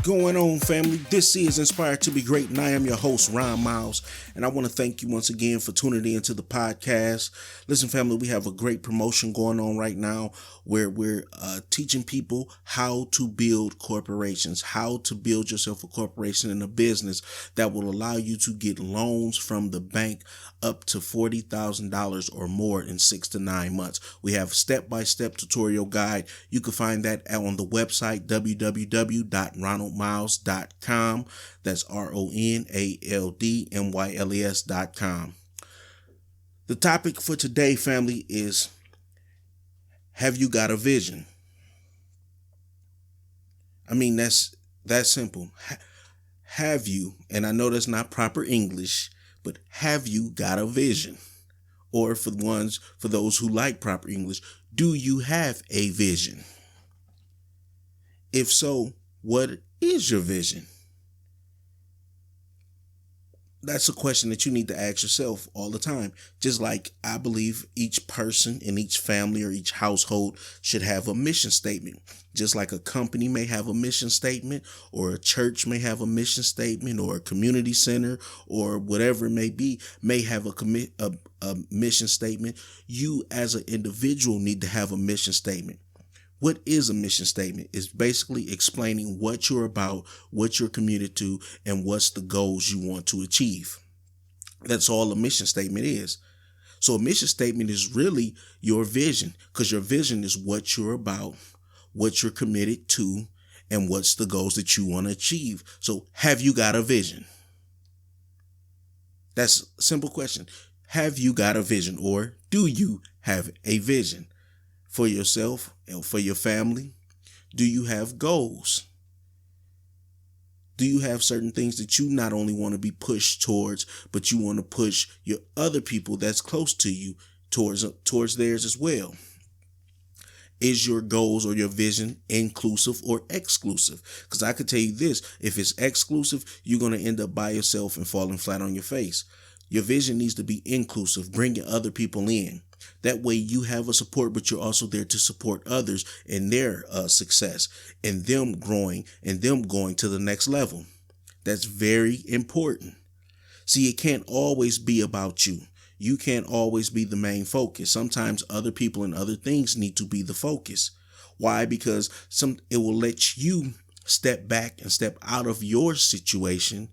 going on, family? This is Inspired to Be Great, and I am your host, Ron Miles, and I want to thank you once again for tuning in to the podcast. Listen, family, we have a great promotion going on right now where we're teaching people how to build corporations, how to build yourself a corporation and a business that will allow you to get loans from the bank up to $40,000 or more in 6 to 9 months. We have step-by-step tutorial guide. You can find that on the website, www.ronaldmiles.com. That's RONALDMYLES.com. The topic for today, family, is, have you got a vision? I mean, that's simple. Have you, and I know that's not proper English, but have you got a vision? Or for those who like proper English, do you have a vision? If so, what is your vision? That's a question that you need to ask yourself all the time. Just like I believe each person in each family or each household should have a mission statement. Just like a company may have a mission statement, or a church may have a mission statement, or a community center, or whatever it may have a mission statement. You as an individual need to have a mission statement. What is a mission statement? It's basically explaining what you're about, what you're committed to, and what's the goals you want to achieve. That's all a mission statement is. So a mission statement is really your vision, because your vision is what you're about, what you're committed to, and what's the goals that you want to achieve. So have you got a vision? That's a simple question. Have you got a vision, or do you have a vision? For yourself and for your family? Do you have goals? Do you have certain things that you not only want to be pushed towards, but you want to push your other people that's close to you towards theirs as well? Is your goals or your vision inclusive or exclusive? Because I could tell you this, if it's exclusive, you're going to end up by yourself and falling flat on your face. Your vision needs to be inclusive, bringing other people in. That way you have a support, but you're also there to support others in their success and them growing and them going to the next level. That's very important. See, it can't always be about you. You can't always be the main focus. Sometimes other people and other things need to be the focus. Why? Because it will let you step back and step out of your situation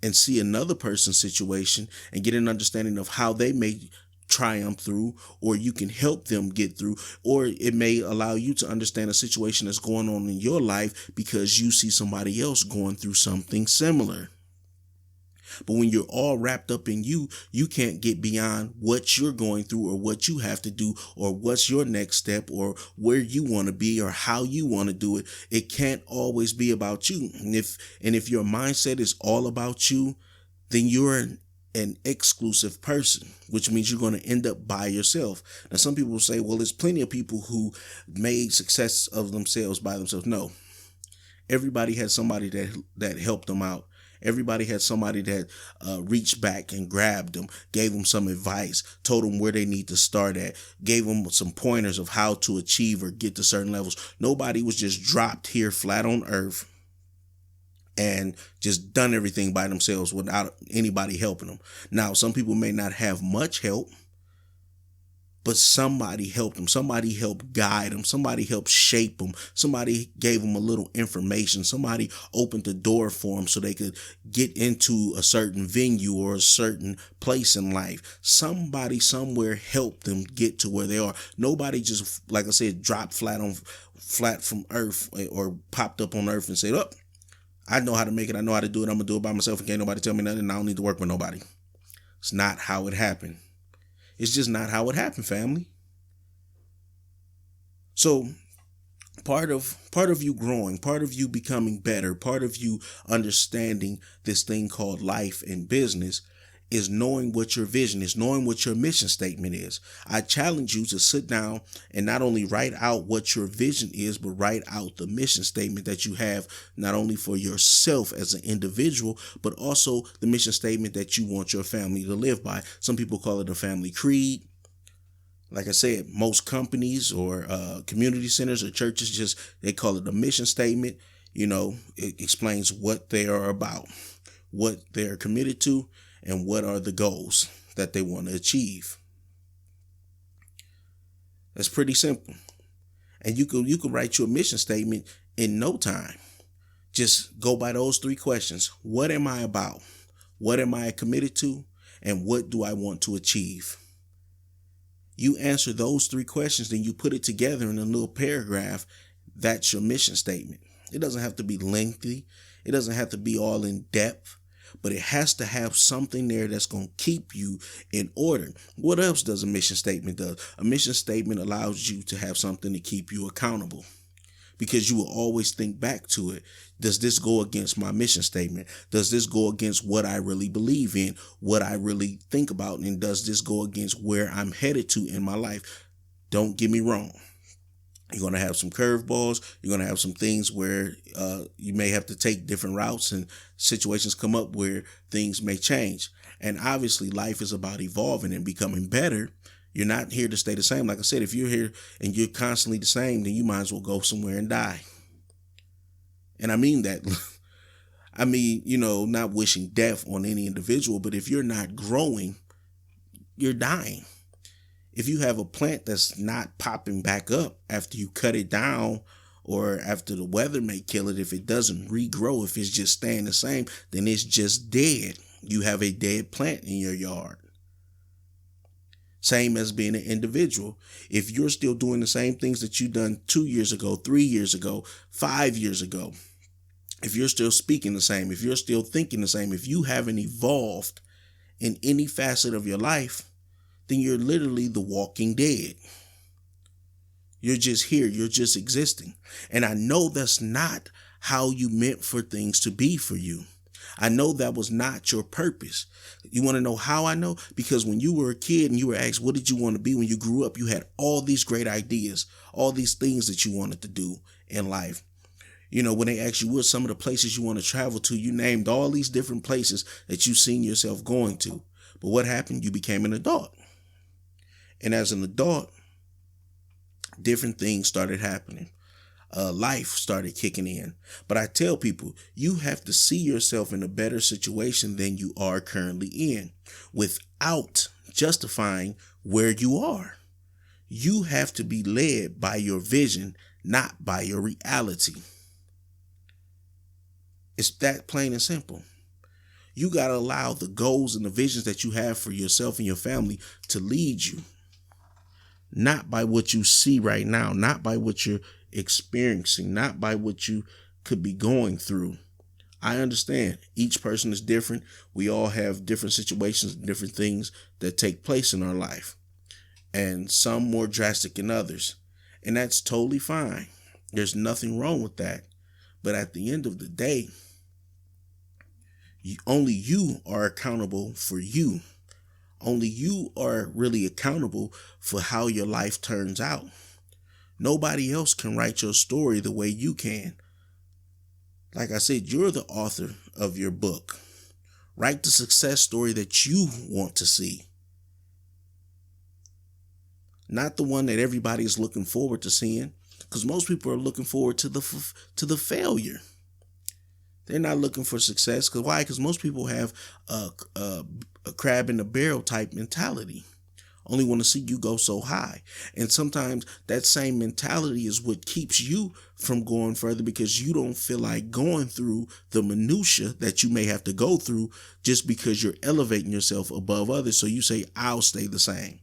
and see another person's situation and get an understanding of how they may triumph through, or you can help them get through, or it may allow you to understand a situation that's going on in your life because you see somebody else going through something similar. But when you're all wrapped up in you, you can't get beyond what you're going through or what you have to do or what's your next step or where you want to be or how you want to do it. It can't always be about you. And if your mindset is all about you, then you're an exclusive person, which means you're going to end up by yourself. Now, some people will say, well, there's plenty of people who made success of themselves by themselves. No, everybody had somebody that helped them out. Everybody had somebody that reached back and grabbed them, gave them some advice, told them where they need to start at, gave them some pointers of how to achieve or get to certain levels. Nobody was just dropped here flat on earth and just done everything by themselves without anybody helping them. Now, some people may not have much help, but somebody helped them. Somebody helped guide them. Somebody helped shape them. Somebody gave them a little information. Somebody opened the door for them so they could get into a certain venue or a certain place in life. Somebody somewhere helped them get to where they are. Nobody just, like I said, dropped flat from earth or popped up on earth and said, oh, I know how to make it. I know how to do it. I'm going to do it by myself. And can't nobody tell me nothing. I don't need to work with nobody. It's not how it happened. It's just not how it happened, family. So part of you growing, part of you becoming better, part of you understanding this thing called life and business is knowing what your vision is, knowing what your mission statement is. I challenge you to sit down and not only write out what your vision is, but write out the mission statement that you have, not only for yourself as an individual, but also the mission statement that you want your family to live by. Some people call it a family creed. Like I said, most companies or community centers or churches they call it a mission statement. It explains what they are about, what they're committed to, and what are the goals that they want to achieve. That's pretty simple. And you can write your mission statement in no time. Just go by those 3 questions. What am I about? What am I committed to? And what do I want to achieve? You answer those 3 questions, then you put it together in a little paragraph. That's your mission statement. It doesn't have to be lengthy. It doesn't have to be all in depth, but it has to have something there that's going to keep you in order. What else does a mission statement do? A mission statement allows you to have something to keep you accountable, because you will always think back to it. Does this go against my mission statement? Does this go against what I really believe in, what I really think about? And does this go against where I'm headed to in my life? Don't get me wrong. You're going to have some curveballs. You're going to have some things where you may have to take different routes, and situations come up where things may change. And obviously life is about evolving and becoming better. You're not here to stay the same. Like I said, if you're here and you're constantly the same, then you might as well go somewhere and die. And I mean that. I mean, not wishing death on any individual, but if you're not growing, you're dying. If you have a plant that's not popping back up after you cut it down, or after the weather may kill it, if it doesn't regrow, if it's just staying the same, then it's just dead. You have a dead plant in your yard. Same as being an individual. If you're still doing the same things that you've done 2 years ago, 3 years ago, 5 years ago, if you're still speaking the same, if you're still thinking the same, if you haven't evolved in any facet of your life, then you're literally the walking dead. You're just here. You're just existing. And I know that's not how you meant for things to be for you. I know that was not your purpose. You want to know how I know? Because when you were a kid and you were asked, what did you want to be when you grew up? You had all these great ideas, all these things that you wanted to do in life. When they asked you what some of the places you want to travel to, you named all these different places that you've seen yourself going to. But what happened? You became an adult. And as an adult, different things started happening. Life started kicking in. But I tell people, you have to see yourself in a better situation than you are currently in without justifying where you are. You have to be led by your vision, not by your reality. It's that plain and simple. You got to allow the goals and the visions that you have for yourself and your family to lead you. Not by what you see right now, not by what you're experiencing, not by what you could be going through. I understand each person is different. We all have different situations, different things that take place in our life, and some more drastic than others. And that's totally fine. There's nothing wrong with that. But at the end of the day, only you are accountable for you. Only you are really accountable for how your life turns out. Nobody else can write your story the way you can. Like I said, you're the author of your book. Write the success story that you want to see. Not the one that everybody is looking forward to seeing, because most people are looking forward to the failure. They're not looking for success. Because why? Because most people have a crab in the barrel type mentality. Only want to see you go so high. And sometimes that same mentality is what keeps you from going further, because you don't feel like going through the minutia that you may have to go through just because you're elevating yourself above others. So you say, I'll stay the same.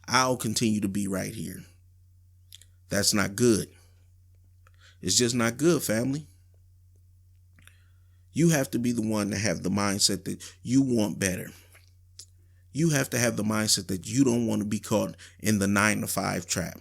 I'll continue to be right here. That's not good. It's just not good, family. You have to be the one to have the mindset that you want better. You have to have the mindset that you don't want to be caught in the 9-to-5 trap.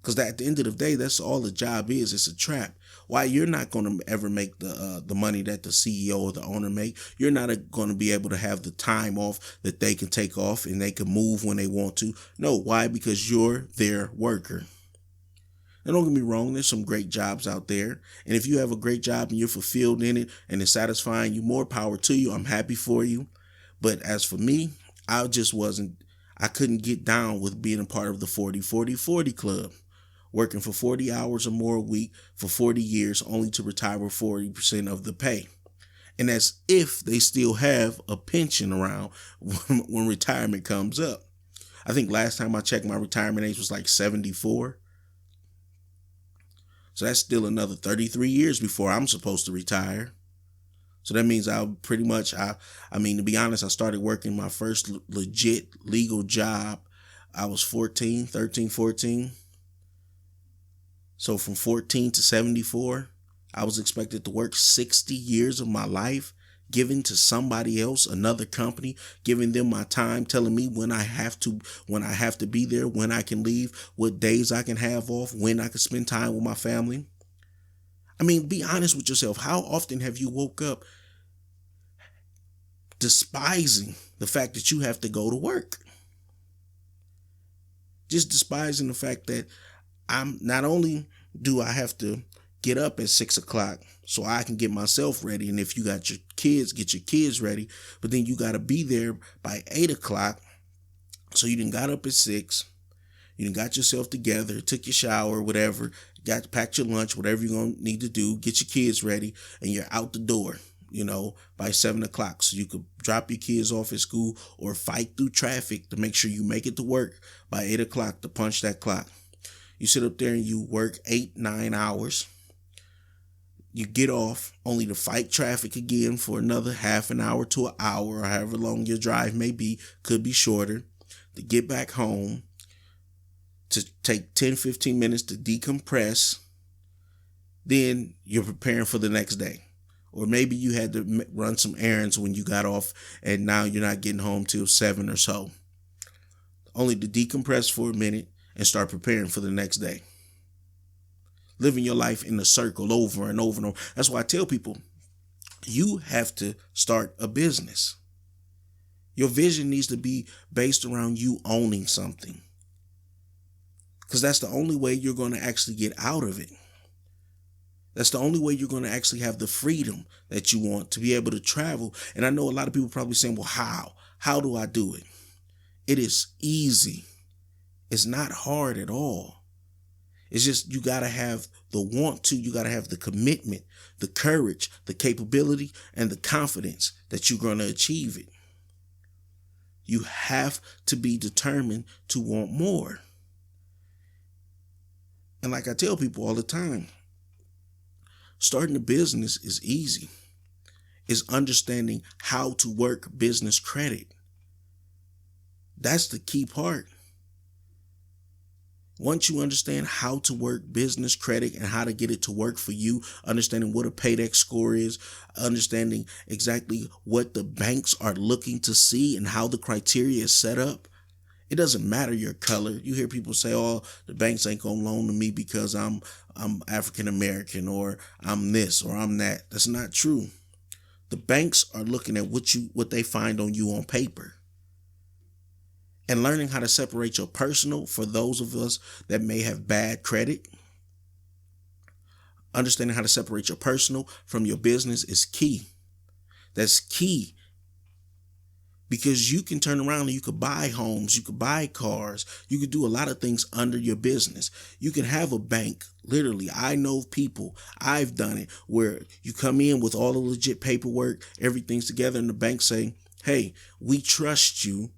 Because at the end of the day, that's all the job is. It's a trap. Why? You're not going to ever make the money that the CEO or the owner make. You're not going to be able to have the time off that they can take off and they can move when they want to. No, why? Because you're their worker. And don't get me wrong, there's some great jobs out there. And if you have a great job and you're fulfilled in it and it's satisfying you, more power to you. I'm happy for you. But as for me, I couldn't get down with being a part of the 40-40-40 club. working for 40 hours or more a week for 40 years only to retire with 40% of the pay. And that's if they still have a pension around when retirement comes up. I think last time I checked, my retirement age was like 74. So that's still another 33 years before I'm supposed to retire. So that means I'll pretty much, I mean, to be honest, I started working my first legit legal job. I was 14. So from 14 to 74, I was expected to work 60 years of my life, given to somebody else, another company, giving them my time, telling me when I have to be there, when I can leave, what days I can have off, when I can spend time with my family. I mean, be honest with yourself. How often have you woke up despising the fact that you have to go to work? Just despising the fact that I'm not only do I have to get up at 6 o'clock so I can get myself ready. And if you got your kids, get your kids ready. But then you got to be there by 8 o'clock. So you done got up at 6. You done got yourself together, took your shower, whatever, packed your lunch, whatever you're going to need to do, get your kids ready, and you're out the door, by 7 o'clock. So you could drop your kids off at school or fight through traffic to make sure you make it to work by 8 o'clock to punch that clock. You sit up there and you work 8-9 hours. You get off only to fight traffic again for another half an hour to an hour, or however long your drive may be, could be shorter, to get back home, to take 10-15 minutes to decompress. Then you're preparing for the next day. Or maybe you had to run some errands when you got off and now you're not getting home till 7 or so. Only to decompress for a minute and start preparing for the next day. Living your life in a circle over and over and over. That's why I tell people, you have to start a business. Your vision needs to be based around you owning something. Because that's the only way you're going to actually get out of it. That's the only way you're going to actually have the freedom that you want to be able to travel. And I know a lot of people probably saying, well, how? How do I do it? It is easy. It's not hard at all. It's just you got to have the want to, you got to have the commitment, the courage, the capability, and the confidence that you're going to achieve it. You have to be determined to want more. And like I tell people all the time, starting a business is easy. It's understanding how to work business credit. That's the key part. Once you understand how to work business credit and how to get it to work for you, understanding what a paydex score is, understanding exactly what the banks are looking to see and how the criteria is set up, it doesn't matter your color. You hear people say, oh, the banks ain't going to loan to me because I'm African American, or I'm this or I'm that. That's not true. The banks are looking at what they find on you on paper. And learning how to separate your personal, for those of us that may have bad credit, understanding how to separate your personal from your business is key. That's key. Because you can turn around and you could buy homes, you could buy cars, you could do a lot of things under your business. You can have a bank, literally. I know people, I've done it, where you come in with all the legit paperwork, everything's together, and the bank say, hey, we trust you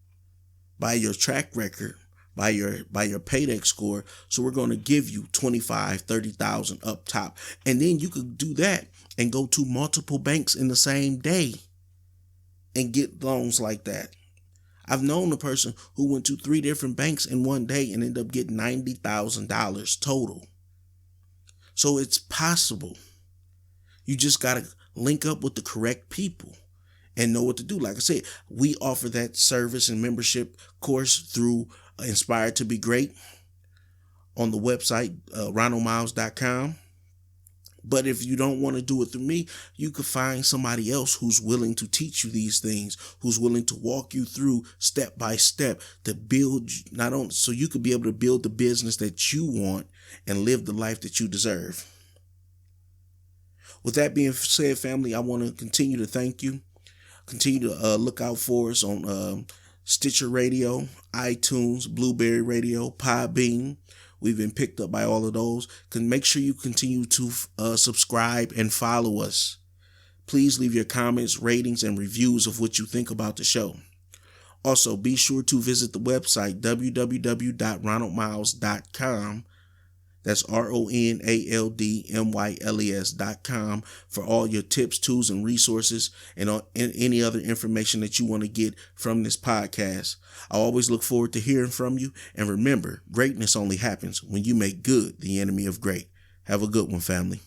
by your track record, by your paydex score, so we're going to give you $25,000, $30,000 up top. And then you could do that and go to multiple banks in the same day and get loans like that. I've known a person who went to 3 different banks in one day and ended up getting $90,000 total. So it's possible. You just got to link up with the correct people and know what to do. Like I said, we offer that service and membership course through Inspired to Be Great on the website, ronaldmiles.com. But if you don't want to do it through me, you could find somebody else who's willing to teach you these things, who's willing to walk you through step by step to build, not only so you could be able to build the business that you want and live the life that you deserve. With that being said, family, I want to continue to thank you. Continue to look out for us on Stitcher Radio, iTunes, Blueberry Radio, Podbean. We've been picked up by all of those. Make sure you continue to subscribe and follow us. Please leave your comments, ratings, and reviews of what you think about the show. Also, be sure to visit the website www.ronaldmiles.com. That's RONALDMYLES.com for all your tips, tools, and resources, and any other information that you want to get from this podcast. I always look forward to hearing from you. And remember, greatness only happens when you make good the enemy of great. Have a good one, family.